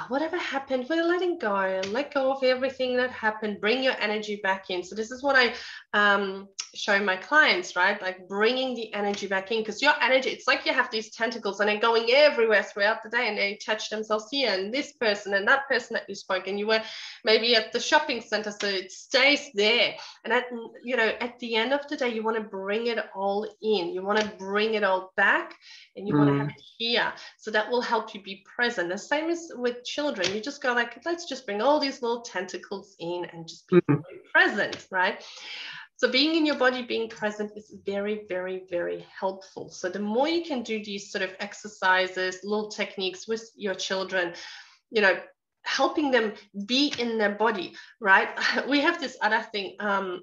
Whatever happened, we're letting go and let go of everything that happened. Bring your energy back in. So this is what I show my clients, right? Like bringing the energy back in, because your energy, it's like you have these tentacles and they're going everywhere throughout the day, and they attach themselves here, and this person and that person that you spoke, and you were maybe at the shopping center, so it stays there. And at, you know, at the end of the day, you want to bring it all in. You want to bring it all back, and you want to have it here. So that will help you be present. The same as with children. You just go like, let's just bring all these little tentacles in and just be present, right? So being in your body, being present is very, very, very helpful. So the more you can do these sort of exercises, little techniques with your children, you know, helping them be in their body, right? We have this other thing.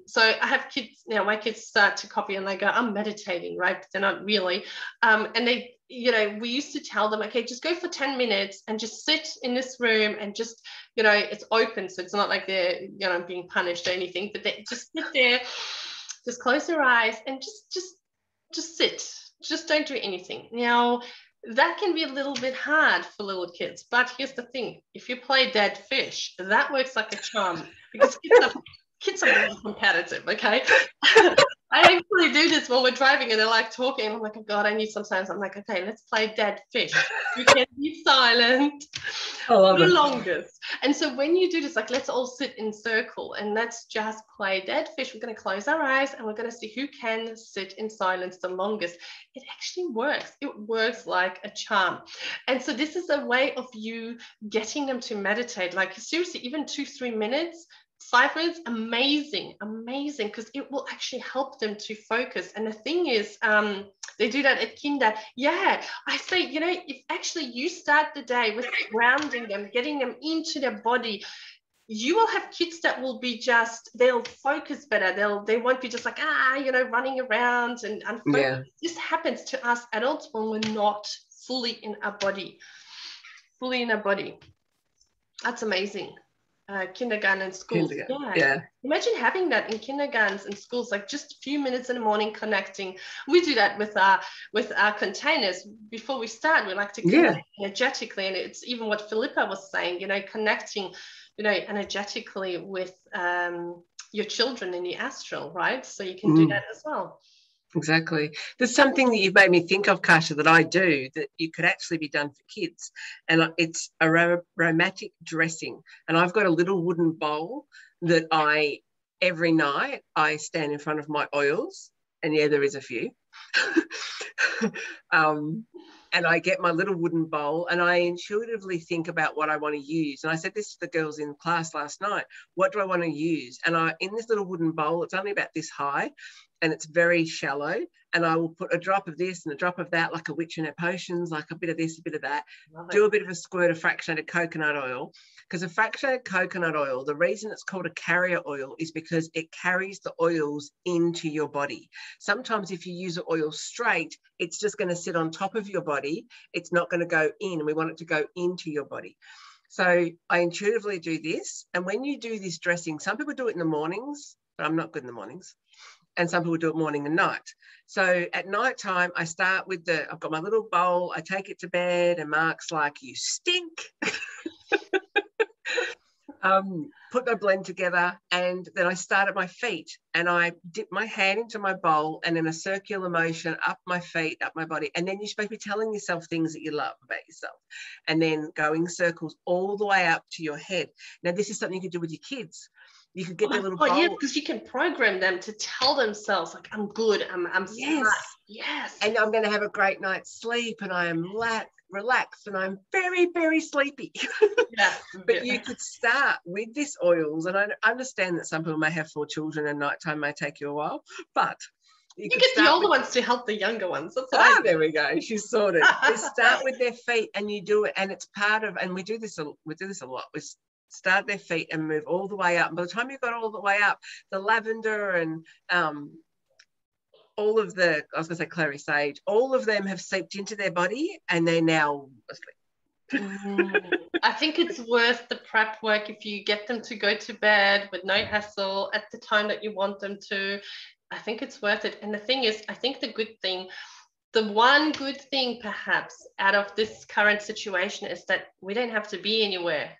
So I have kids now, my kids start to copy and they go, I'm meditating, right? But they're not really. And they, you know, we used to tell them, okay, just go for 10 minutes and just sit in this room and just, you know, it's open. So it's not like they're, you know, being punished or anything, but they just sit there, just close your eyes and just sit. Just don't do anything. Now, that can be a little bit hard for little kids, but here's the thing: if you play dead fish, that works like a charm, because kids are really competitive. Okay. I actually do this when we're driving and they're like talking. I'm like, oh God, I need some silence. I'm like, okay, let's play dead fish. You can be silent for the longest. And so when you do this, like, let's all sit in circle and let's just play dead fish. We're going to close our eyes and we're going to see who can sit in silence the longest. It actually works. It works like a charm. And so this is a way of you getting them to meditate. Like seriously, even 2-3 minutes, 5 minutes, amazing, because it will actually help them to focus. And the thing is, they do that at kinder. Yeah, I say, you know, if actually you start the day with grounding them, getting them into their body, you will have kids that will be just, they'll focus better. They won't be just like, you know, running around and unfocused. Yeah. This happens to us adults when we're not fully in our body. That's amazing. Kindergarten and schools. Yeah. Imagine having that in kindergartens and schools, like just a few minutes in the morning connecting. We do that with our containers. Before we start, we like to connect energetically. And it's even what Philippa was saying, you know, connecting, you know, energetically with your children in the astral, right? So you can do that as well. Exactly. There's something that you've made me think of, Kasha, that I do that you could actually be done for kids. And it's aromatic dressing. And I've got a little wooden bowl that every night I stand in front of my oils. And yeah, there is a few. And I get my little wooden bowl and I intuitively think about what I want to use. And I said this to the girls in class last night. What do I want to use? And in this little wooden bowl, it's only about this high. and it's very shallow, and I will put a drop of this and a drop of that, like a witch in her potions, like a bit of this, a bit of that. Do a bit of a squirt of fractionated coconut oil, because a fractionated coconut oil, the reason it's called a carrier oil is because it carries the oils into your body. Sometimes if you use the oil straight, it's just going to sit on top of your body. It's not going to go in, and we want it to go into your body. So I intuitively do this. And when you do this dressing, some people do it in the mornings, but I'm not good in the mornings. And some people do it morning and night. So at night time, I start with I've got my little bowl, I take it to bed, and Mark's like, you stink. Put the blend together, and then I start at my feet, and I dip my hand into my bowl, and in a circular motion up my feet, up my body, and then you're supposed to be telling yourself things that you love about yourself, and then going circles all the way up to your head. Now this is something you could do with your kids. You could get their little bowl. Yeah, because you can program them to tell themselves, like, I'm good, I'm smart. Yes. And I'm going to have a great night's sleep, and I am relaxed, and I'm very, very sleepy. Yeah. But you could start with this oils, and I understand that some people may have 4 children and nighttime may take you a while, but you get the older ones to help the younger ones. That's what I do. There we go. She's sorted. They start with their feet, and you do it, and it's part of, and we do this a lot. We start their feet and move all the way up. And by the time you've got all the way up, the lavender and all of the, I was going to say clary sage, all of them have seeped into their body, and they're now asleep. I think it's worth the prep work if you get them to go to bed with no hassle at the time that you want them to. I think it's worth it. And the thing is, I think the one good thing perhaps out of this current situation is that we don't have to be anywhere,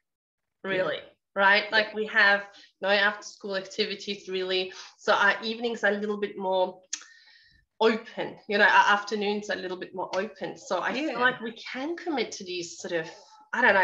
really. Right? Like we have no after school activities really. So our evenings are a little bit more open, our afternoons are a little bit more open. So I feel like we can commit to these sort of, I don't know.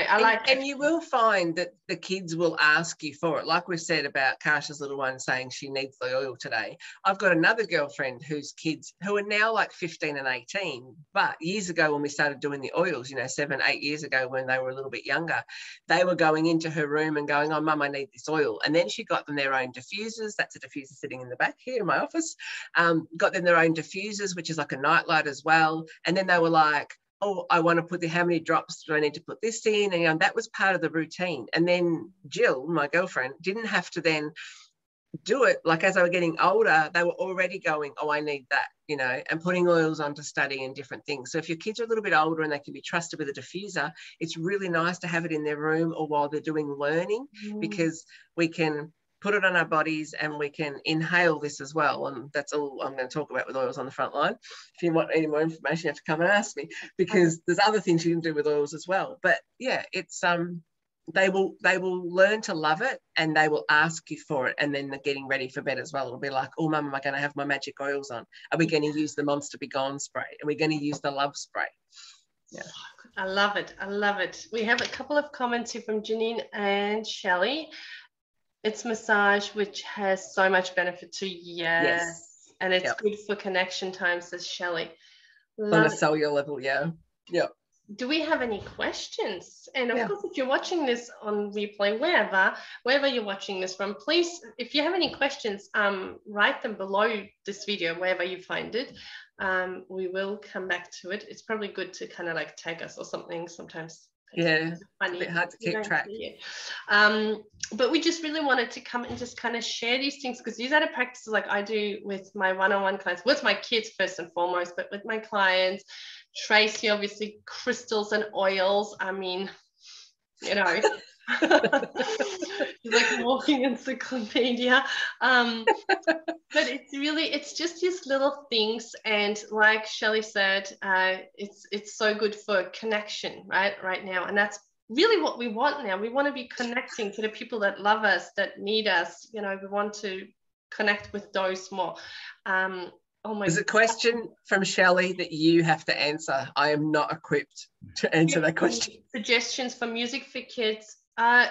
And you will find that the kids will ask you for it. Like we said about Karsha's little one saying she needs the oil today. I've got another girlfriend whose kids, who are now like 15 and 18, but years ago when we started doing the oils, 7, 8 years ago when they were a little bit younger, they were going into her room and going, oh, Mum, I need this oil. And then she got them their own diffusers. That's a diffuser sitting in the back here in my office. Got them their own diffusers, which is like a nightlight as well. And then they were like, oh, I want to put how many drops do I need to put this in? And that was part of the routine. And then Jill, my girlfriend, didn't have to then do it. Like as they were getting older, they were already going, oh, I need that, and putting oils on to study and different things. So if your kids are a little bit older and they can be trusted with a diffuser, it's really nice to have it in their room or while they're doing learning, because we can put it on our bodies and we can inhale this as well. And that's all I'm going to talk about with oils on the front line. If you want any more information, you have to come and ask me, because there's other things you can do with oils as well. But yeah, it's they will learn to love it, and they will ask you for it. And then they're getting ready for bed as well. It'll be like, oh, Mum, am I going to have my magic oils on? Are we going to use the Monster Be Gone spray? Are we going to use the Love spray? Yeah. I love it. I love it. We have a couple of comments here from Janine and Shelley. It's massage, which has so much benefit to yes. And it's good for connection time, says Shelley. On a cellular level, yeah. Do we have any questions? And of course, if you're watching this on replay, wherever you're watching this from, please, if you have any questions, write them below this video, wherever you find it. We will come back to it. It's probably good to kind of like tag us or something sometimes. It's funny. A bit hard to keep track. But we just really wanted to come and just kind of share these things, because these are the practices like I do with my one-on-one clients, with my kids first and foremost, but with my clients. Tracy, obviously, crystals and oils. I mean, she's like walking encyclopedia. But it's just these little things, and like Shelley said, it's so good for connection right now, and that's really what we want now. We want to be connecting to the people that love us, that need us. We want to connect with those more. There's a question from Shelley that you have to answer. I am not equipped to answer that question. Suggestions for music for kids.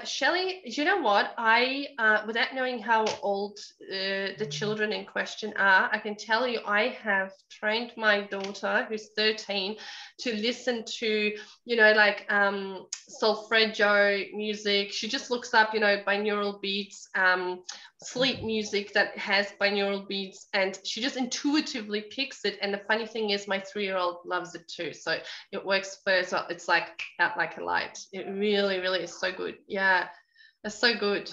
Shelley, you know what? I, without knowing how old the children in question are, I can tell you I have trained my daughter, who's 13, to listen to, solfeggio music. She just looks up, binaural beats, sleep music that has binaural beats, and she just intuitively picks it. And the funny thing is my 3-year-old loves it too, so it works for her. So it's like out like a light. It really, really is so good. Yeah, it's so good.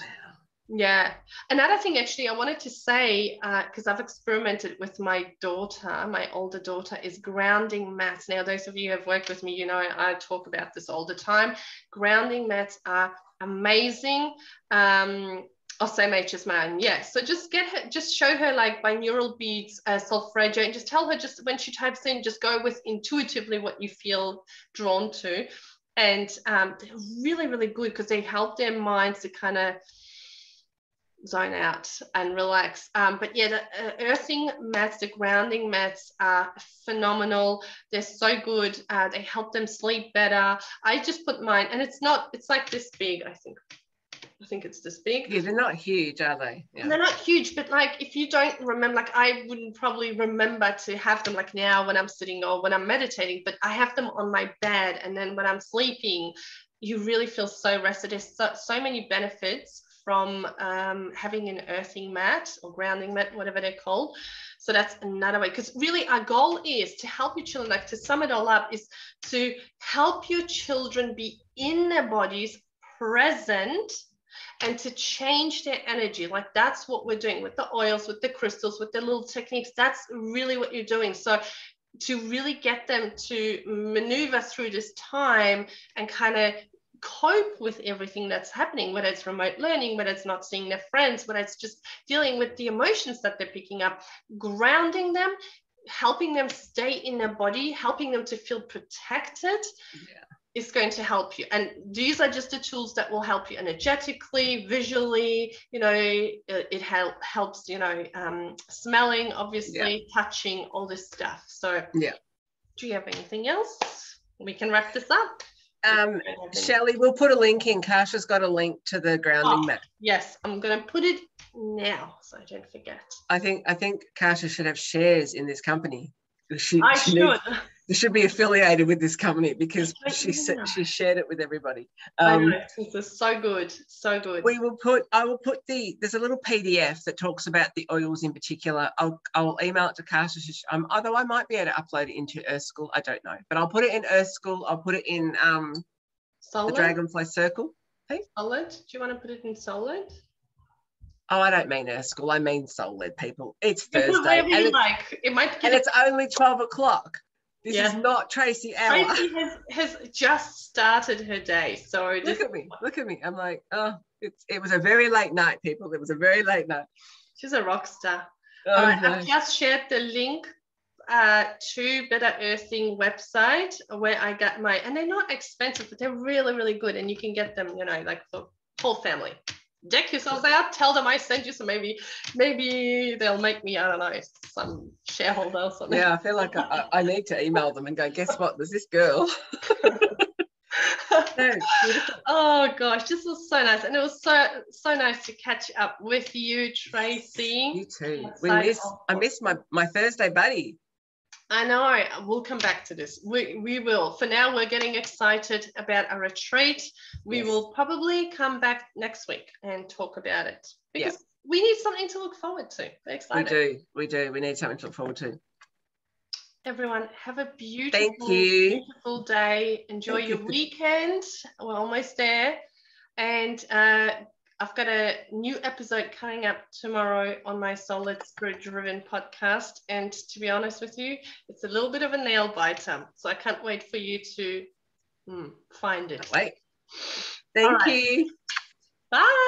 Yeah. Another thing actually I wanted to say, because I've experimented with my daughter, my older daughter, is grounding mats. Now, those of you who have worked with me, you know I talk about this all the time. Grounding mats are amazing. Or same age as mine, yeah. So just show her like binaural beats, solfeggio, and just tell her, just when she types in, just go with intuitively what you feel drawn to. And they're really, really good because they help their minds to kind of zone out and relax. But yeah, the earthing mats, the grounding mats are phenomenal. They're so good. They help them sleep better. I just put mine, and it's like this big, I think it's this big. Yeah, they're not huge, are they? Yeah. They're not huge, but like if you don't remember, like I wouldn't probably remember to have them like now when I'm sitting or when I'm meditating, but I have them on my bed, and then when I'm sleeping, you really feel so rested. There's so many benefits from having an earthing mat or grounding mat, whatever they're called. So that's another way, because really our goal is to help your children, like to sum it all up, is to help your children be in their bodies, present, and to change their energy. Like that's what we're doing with the oils, with the crystals, with the little techniques. That's really what you're doing. So to really get them to maneuver through this time and kind of cope with everything that's happening, whether it's remote learning, whether it's not seeing their friends, whether it's just dealing with the emotions that they're picking up, grounding them, helping them stay in their body, helping them to feel protected. Is going to help you. And these are just the tools that will help you energetically, visually, you know, it helps, you know, smelling, obviously, touching, all this stuff. So do you have anything else? We can wrap this up. Shelley, we'll put a link in. Kasha's got a link to the grounding mat. Yes, I'm going to put it now so I don't forget. I think Kasha should have shares in this company. She should be affiliated with this company because she shared it with everybody. I know, this is so good, so good. I will put there's a little PDF that talks about the oils in particular. I'll email it to Kasha. Although I might be able to upload it into Earth School, I don't know, but I'll put it in Earth School. I'll put it in the Dragonfly Circle. Hey? Solid? Do you want to put it in Solid? Oh, I don't mean Earth School. I mean Soul-Led, people. It's Thursday. And it's only 12 o'clock. This is not Tracy hour. Tracy has just started her day. So look at me. I'm like, oh, it was a very late night, people. It was a very late night. She's a rock star. All right, I've just shared the link to Better Earthing website where I got and they're not expensive, but they're really, really good. And you can get them, you know, like for whole family. Deck yourselves out, tell them I sent you, so maybe they'll make me, I don't know, some shareholder or something. Yeah, I feel like I need to email them and go, guess what, there's this girl. Oh gosh, this was so nice, and it was so nice to catch up with you, Tracy. You too. I miss my Thursday buddy. I know. We'll come back to this. We will. For now, we're getting excited about a retreat. We will probably come back next week and talk about it because we need something to look forward to. We're excited. We do. We need something to look forward to. Everyone, have a beautiful day. Enjoy your weekend. We're almost there. And I've got a new episode coming up tomorrow on my Solid Spirit Driven podcast. And to be honest with you, it's a little bit of a nail biter. So I can't wait for you to find it. Wait. Thank you. Bye.